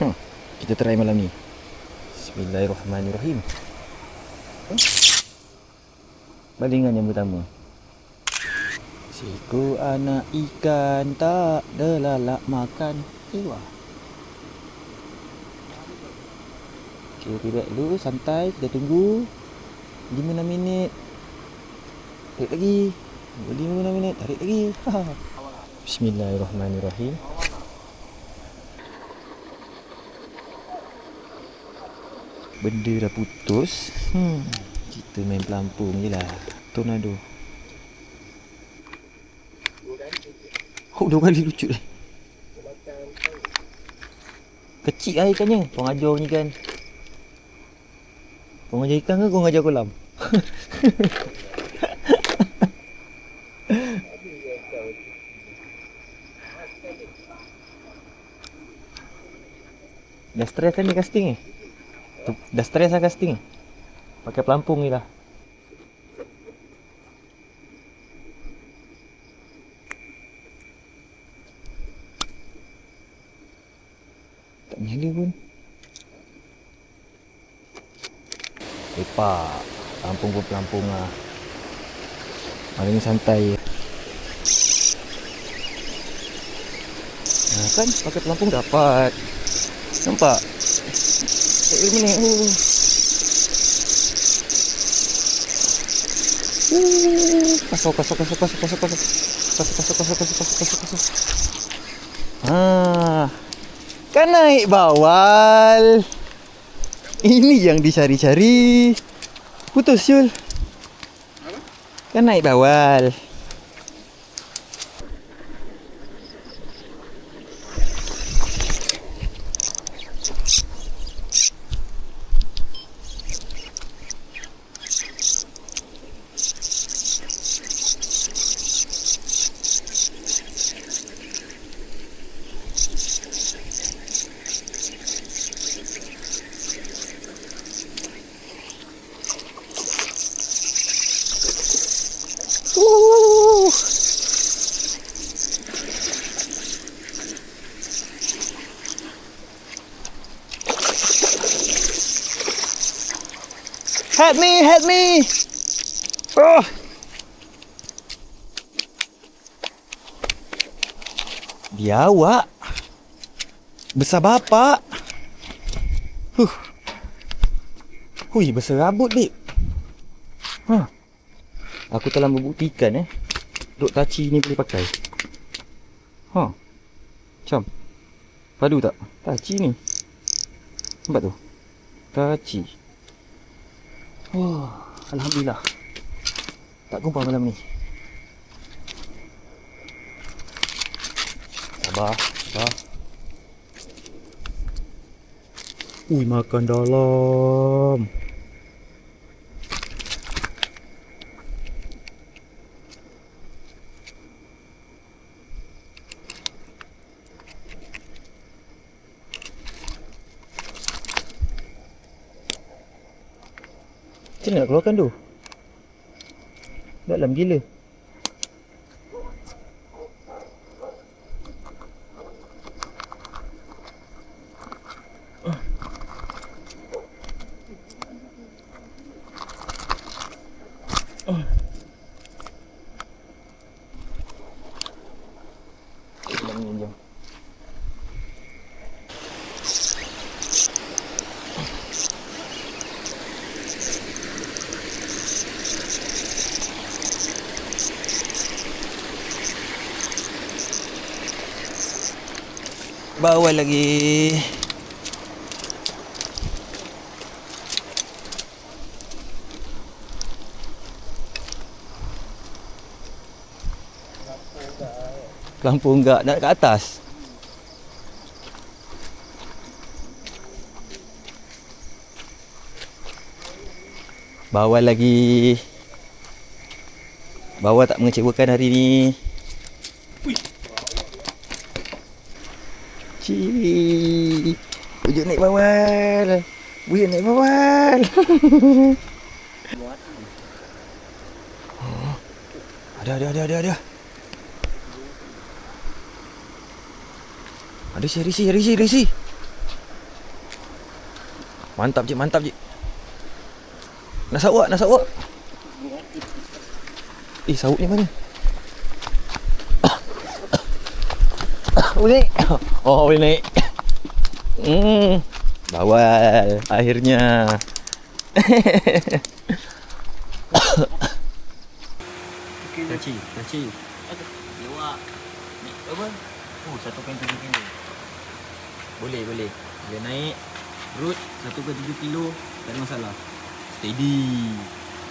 Kita try malam ni. Bismillahirrahmanirrahim. Balingan yang pertama. Siku anak ikan tak delalak makan. Wah. Okay, relax dulu, santai. Kita tunggu 5-6 minit. Tarik lagi. 5-6 minit, tarik lagi. Bismillahirrahmanirrahim. Benda dah putus. Kita main pelampung je lah. Tornado. Oh, 2 kali lucut. Kecil lah ikannya. Kau ajar ni kan. Kau ngajar ikan ke kau ngajar kolam? Dah stres kan ni casting ni? Dah stres lah casting ni? Pakai pelampung ni lah. Tak nyala pun. Lepak. Pelampung pun pelampung lah. Hari ni santai je. Nah kan pakai pelampung dapat. Nampak? Minit. Kasar. Kan naik bawal. Ini yang dicari-cari. Putus Syul. Kan naik bawal. Help me. Oh. Biawak. Besar bapak. Hui, besar rabut, babe. Aku telah membuktikan duk taci ni boleh pakai. Macam padu tak? Taci ni. Nampak tu? Taci. Alhamdulillah. Tak kumpul malam ni. Sabar. Ui, makan dalam. Macam mana nak keluarkan tu? Dalam gila. Bawal lagi. Lampu enggak nak ke atas. Bawal lagi. Bawal tak mengecewakan hari ni. Cik. Ujuk naik bawal. Buya naik bawal. Ada. Ada si. Mantap je, mantap je. Nak sawak, nak sawak. Sawak ni mana? Boleh naik. Oh, boleh naik. Bawal akhirnya. Kaci. Lewak. Naik apa? Oh, 1.7 kilo. Boleh. Boleh naik. Root 1.7 kilo. Tak ada masalah. Steady.